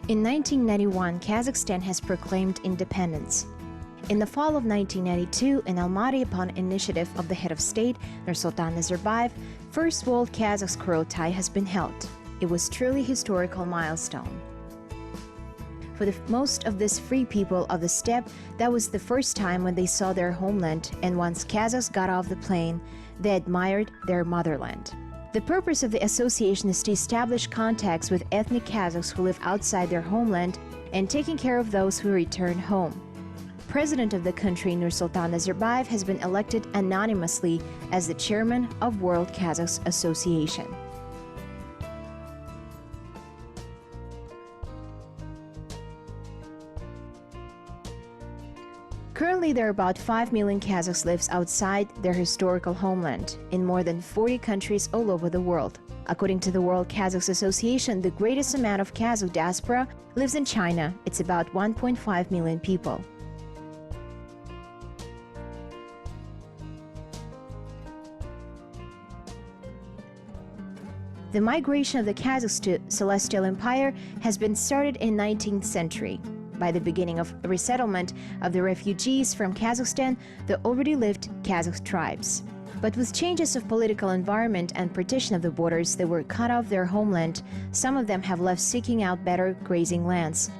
In 1991, Kazakhstan has proclaimed independence. In the fall of 1992, in Almaty, upon initiative of the head of state, Nursultan Nazarbayev, first World Kazakhs kurultai has been held. It was truly historical milestone. For most of these free people of the steppe, that was the first time when they saw their homeland, and once Kazakhs got off the plane, they admired their motherland. The purpose of the association is to establish contacts with ethnic Kazakhs who live outside their homeland and taking care of those who return home. President of the country, Nursultan Nazarbayev, has been elected anonymously as the chairman of World Kazakhs Association. Currently, there are about 5 million Kazakhs lives outside their historical homeland in more than 40 countries all over the world. According to the World Kazakhs Association, the greatest amount of Kazakh diaspora lives in China. It's about 1.5 million people. The migration of the Kazakhs to Celestial Empire has been started in 19th century. By the beginning of resettlement of the refugees from Kazakhstan, the already lived Kazakh tribes. But with changes of political environment and partition of the borders, they were cut off their homeland. Some of them have left seeking out better grazing lands.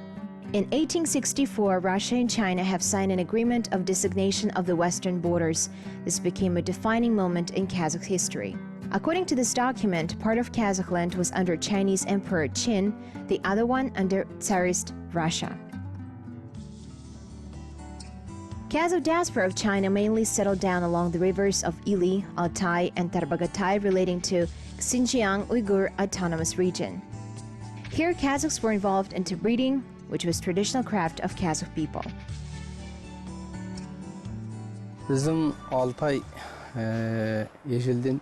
In 1864, Russia and China have signed an agreement of designation of the western borders. This became a defining moment in Kazakh history. According to this document, part of Kazakh land was under Chinese Emperor Qin, the other one under Tsarist Russia. Kazakh diaspora of China mainly settled down along the rivers of Ili, Altai, and Tarbagatai relating to Xinjiang Uyghur Autonomous Region. Here, Kazakhs were involved into breeding, which was traditional craft of Kazakh people. Bizim Altai yeşilden.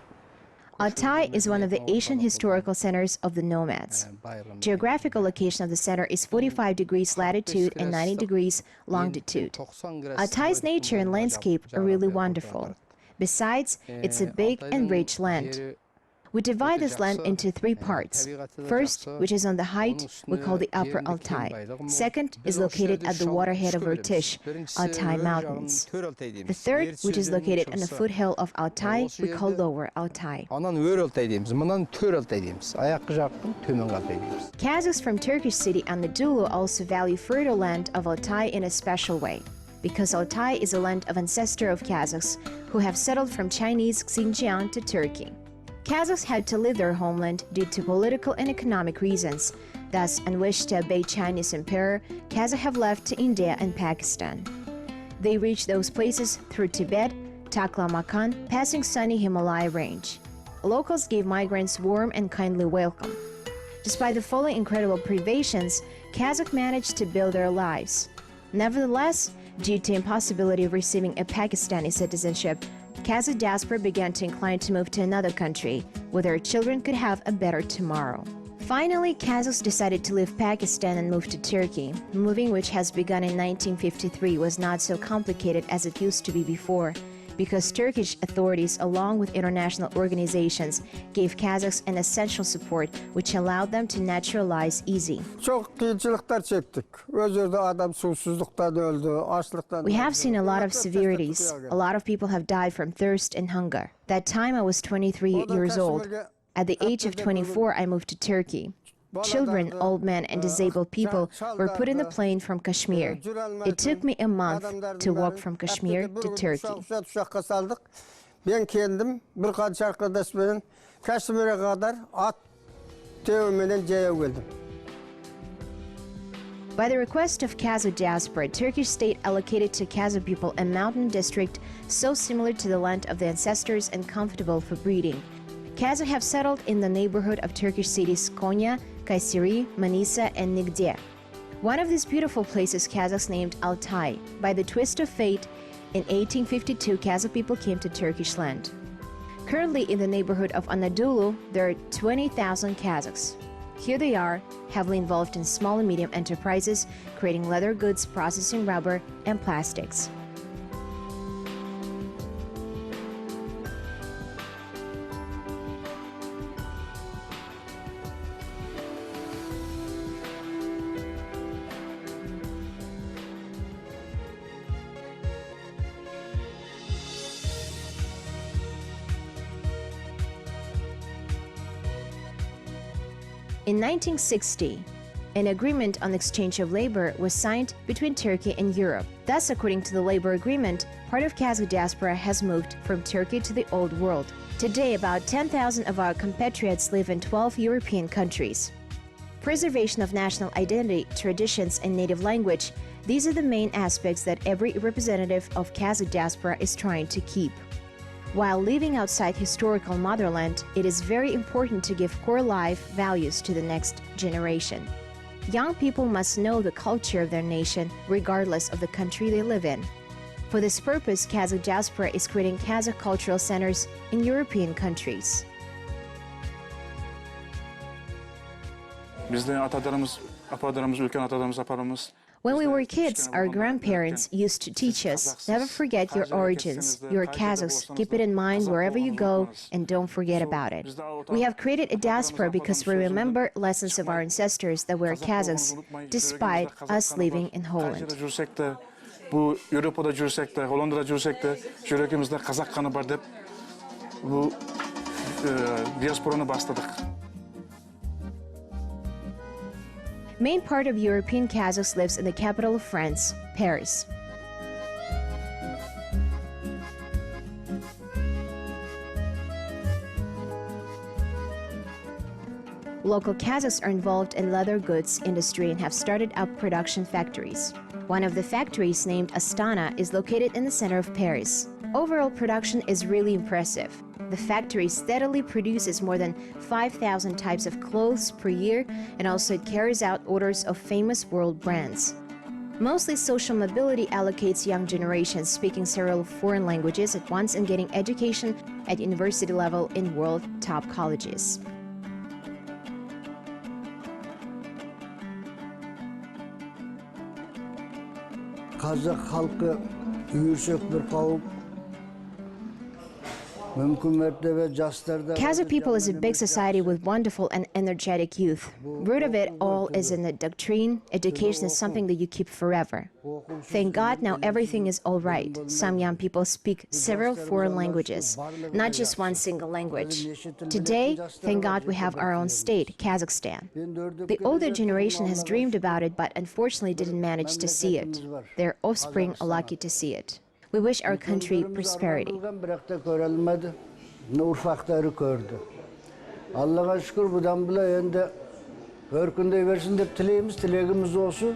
Altai is one of the Asian historical centers of the nomads. Geographical location of the center is 45 degrees latitude and 90 degrees longitude. Altai's nature and landscape are really wonderful. Besides, it's a big and rich land. We divide this land into 3 parts. First, which is on the height, we call the Upper Altai. Second is located at the waterhead of Irtysh, Altai Mountains. The third, which is located on the foothill of Altai, we call Lower Altai. Kazakhs from Turkish city Anadolu also value fertile land of Altai in a special way, because Altai is a land of ancestor of Kazakhs who have settled from Chinese Xinjiang to Turkey. Kazakhs had to leave their homeland due to political and economic reasons. Thus, unwished to obey Chinese emperor, Kazakhs have left to India and Pakistan. They reached those places through Tibet, Taklamakan, passing sunny Himalaya range. Locals gave migrants warm and kindly welcome. Despite the following incredible privations, Kazakhs managed to build their lives. Nevertheless, due to impossibility of receiving a Pakistani citizenship, Kazakh diaspora began to incline to move to another country, where their children could have a better tomorrow. Finally, Kazakhs decided to leave Pakistan and move to Turkey. Moving, which has begun in 1953, was not so complicated as it used to be before, because Turkish authorities, along with international organizations, gave Kazakhs an essential support, which allowed them to naturalize easy. We have seen a lot of severities. A lot of people have died from thirst and hunger. That time I was 23 years old. At the age of 24, I moved to Turkey. Children, old men, and disabled people were put in the plane from Kashmir. It took me a month to walk from Kashmir to Turkey. By the request of Kazakh diaspora, Turkish state allocated to Kazakh people a mountain district so similar to the land of the ancestors and comfortable for breeding. Kazakhs have settled in the neighborhood of Turkish cities Konya, Kayseri, Manisa, and Nigde. One of these beautiful places Kazakhs named Altai. By the twist of fate, in 1852 Kazakh people came to Turkish land. Currently in the neighborhood of Anadolu, there are 20,000 Kazakhs. Here they are, heavily involved in small and medium enterprises, creating leather goods, processing rubber, and plastics. In 1960, an agreement on exchange of labor was signed between Turkey and Europe. Thus, according to the labor agreement, part of Kazakh diaspora has moved from Turkey to the Old World. Today, about 10,000 of our compatriots live in 12 European countries. Preservation of national identity, traditions, and native language, these are the main aspects that every representative of Kazakh diaspora is trying to keep. While living outside historical motherland, it is very important to give core life values to the next generation. Young people must know the culture of their nation, regardless of the country they live in. For this purpose, Kazakh diaspora is creating Kazakh cultural centers in European countries. When we were kids, our grandparents used to teach us, never forget your origins. You're Kazakhs, keep it in mind wherever you go and don't forget about it. We have created a diaspora because we remember lessons of our ancestors that were Kazakhs, despite us living in Holland. Bu Avrupa'da jursek de, Hollanda'da jursek de, yüreğimizde Kazak kanı var deyip bu diasporanı bastırdık. Main part of European Kazakhs lives in the capital of France, Paris. Local Kazakhs are involved in leather goods industry and have started up production factories. One of the factories, named Astana, is located in the center of Paris. Overall production is really impressive. The factory steadily produces more than 5,000 types of clothes per year, and also it carries out orders of famous world brands. Mostly social mobility allocates young generations speaking several foreign languages at once and getting education at university level in world top colleges. Kazakh halkı yüksek bir kavim. Kazakh people is a big society with wonderful and energetic youth. Root of it all is in the doctrine. Education is something that you keep forever. Thank God now everything is all right. Some young people speak several foreign languages, not just one single language. Today, thank God we have our own state, Kazakhstan. The older generation has dreamed about it but unfortunately didn't manage to see it. Their offspring are lucky to see it. We wish our country prosperity. Allah'a şükür budan bile yende örkünde versin de dileğimiz olsun.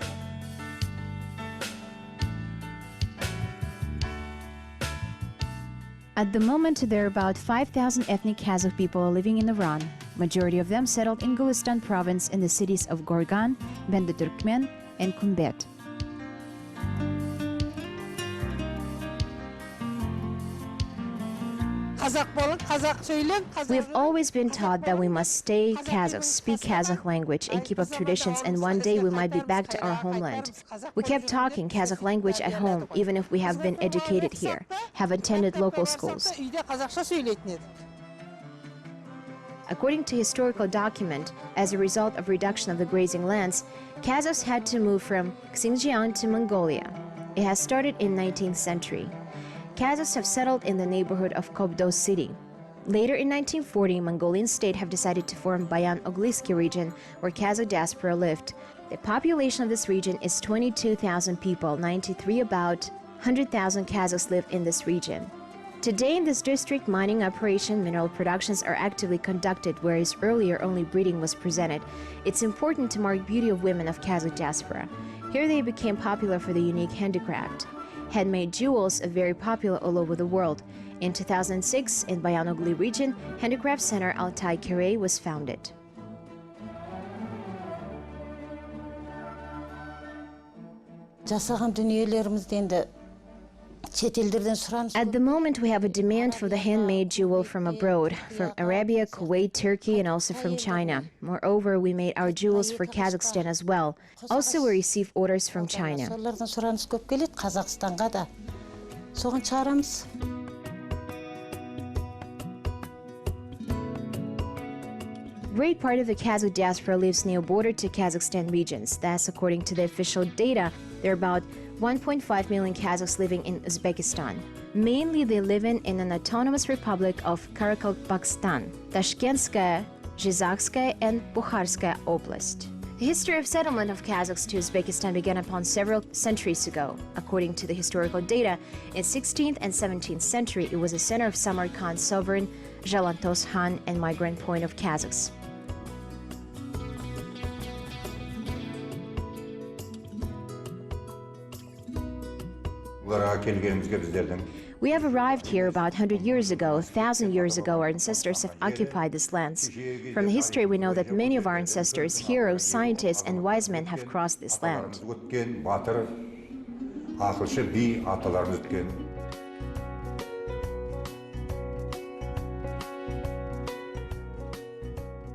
At the moment, there are about 5,000 ethnic Kazakh people living in Iran. Majority of them settled in Gulistan province in the cities of Gorgan, Bendetürkmen, and Kumbet. We have always been taught that we must stay Kazakh, speak Kazakh language, and keep up traditions, and one day we might be back to our homeland. We kept talking Kazakh language at home, even if we have been educated here, have attended local schools. According to historical document, as a result of reduction of the grazing lands, Kazakhs had to move from Xinjiang to Mongolia. It has started in 19th century. Kazakhs have settled in the neighborhood of Kobdo city. Later in 1940, Mongolian state have decided to form Bayan-Oglisky region where Kazakh diaspora lived. The population of this region is 22,000 people, 93 about 100,000 Kazakhs live in this region. Today in this district, mining operation, mineral productions are actively conducted, whereas earlier only breeding was presented. It's important to mark beauty of women of Kazakh diaspora. Here they became popular for the unique handicraft. Handmade jewels are very popular all over the world. In 2006, in Bayan-Ogli region, Handicraft Center Altai Kare was founded. At the moment, we have a demand for the handmade jewel from abroad, from Arabia, Kuwait, Turkey, and also from China. Moreover, we made our jewels for Kazakhstan as well. Also, we receive orders from China. Great part of the Kazakh diaspora lives near border to Kazakhstan regions. That's according to the official data. There are about 1.5 million Kazakhs living in Uzbekistan. Mainly they live in an autonomous republic of Karakalpakstan, Tashkentskaya, Zhizakskaya and Bukharskaya Oblast. The history of settlement of Kazakhs to Uzbekistan began upon several centuries ago. According to the historical data, in 16th and 17th century, it was a center of Samarkand sovereign Zhalantos Han and migrant point of Kazakhs. We have arrived here about 100 years ago. 1,000 years ago, our ancestors have occupied these lands. From the history, we know that many of our ancestors, heroes, scientists, and wise men have crossed this land.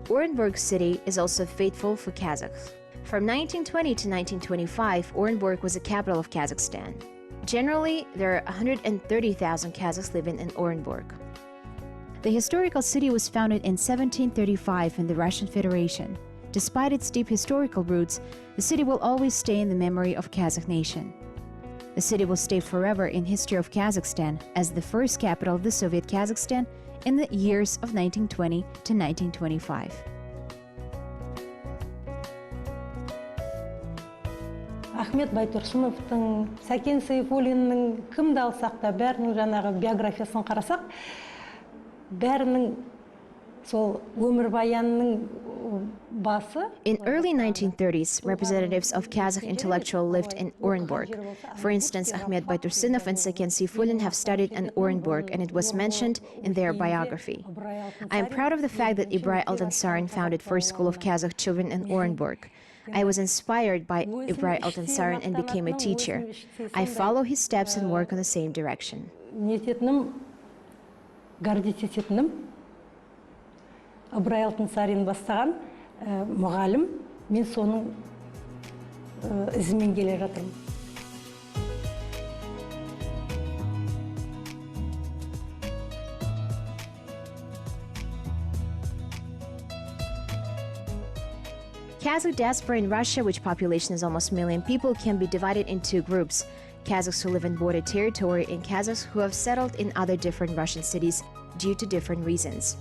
Orenburg city is also faithful for Kazakhs. From 1920 to 1925, Orenburg was the capital of Kazakhstan. Generally, there are 130,000 Kazakhs living in Orenburg. The historical city was founded in 1735 in the Russian Federation. Despite its deep historical roots, the city will always stay in the memory of Kazakh nation. The city will stay forever in history of Kazakhstan as the first capital of the Soviet Kazakhstan in the years of 1920 to 1925. Ахмет Байтұрсыновтың, Сәкен Сейфуллиннің кімді алсақ та бәрінің жаңағы биографиясын қарасақ, бәрінің сол өмірбаянының басы. In early 1930s, representatives of Kazakh intellectual lived in Orenburg. For instance, Ahmet Baitursunov and Seken Seyfullin have studied in Orenburg, and it was mentioned in their biography. I am proud of the fact that Ibray Altansarin founded first school of Kazakh children in Orenburg. I was inspired by Ibray Altansarin and became a teacher. I follow his steps and work on the same direction. Ibray Altansarin бастаған мұғалім, мен соның ізімен келе жатырмын. Kazakh diaspora in Russia, which population is almost 1 million people, can be divided in two groups: Kazakhs who live in border territory and Kazakhs who have settled in other different Russian cities due to different reasons.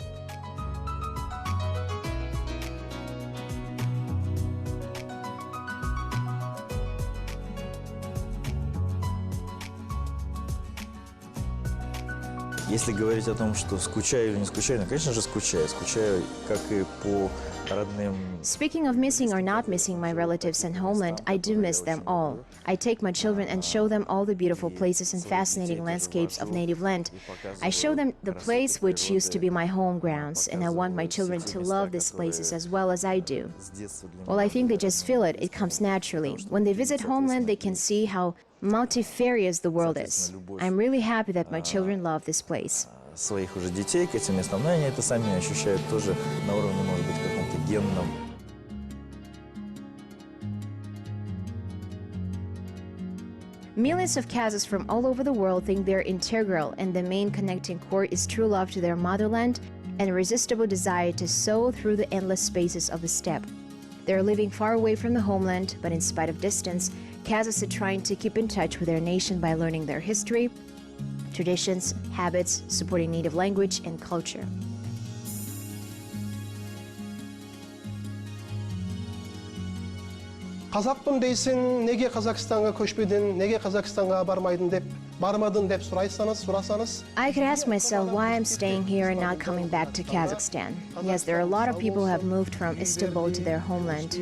Если говорить о том, что скучаю или не скучаю, ну, конечно же, скучаю. Скучаю, как и по родным. Speaking of missing or not missing my relatives and homeland, I do miss them all. I take my children and show them all the beautiful places and fascinating landscapes of native land. I show them the place which used to be my home grounds, and I want my children to love these places as well as I do. Well, I think they just feel it. It comes naturally. When they visit homeland, they can see how multifarious the world is. I'm really happy that my children love this place. Своих уже детей к этим местам, но они это сами ощущают тоже на уровне, может быть, каком-то генном. Millions of Kazakhs from all over the world think they're integral, and the main connecting core is true love to their motherland and irresistible desire to soar through the endless spaces of the steppe. They're living far away from the homeland, but in spite of distance, Kazakhs are trying to keep in touch with their nation by learning their history, traditions, habits, supporting native language and culture. Қазақпын дейсің, неге Қазақстанға көшпедің, неге Қазақстанға бармадың деп сұрасаңыз. I could ask myself why I'm staying here and not coming back to Kazakhstan. Yes, there are a lot of people who have moved from Istanbul to their homeland.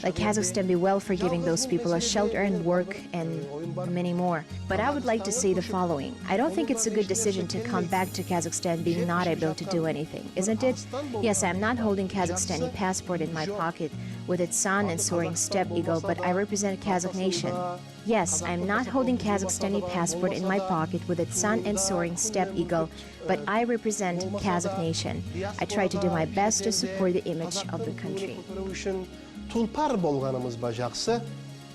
Like Kazakhstan be well for giving those people a shelter and work and many more. But I would like to say the following. I don't think it's a good decision to come back to Kazakhstan being not able to do anything, isn't it? Yes, I'm not holding Kazakhstani passport in my pocket with its sun and soaring steppe eagle, but I represent Kazakh nation. Yes, I'm not holding Kazakhstani passport in my pocket with its sun and soaring steppe eagle, but I represent Kazakh nation. I try to do my best to support the image of the country. Tulpar болғанымыз ба жақсы.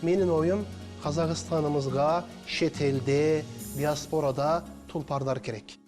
Менің ойым, Қазақстанымызға шетелде, диаспорада tulparlar керек.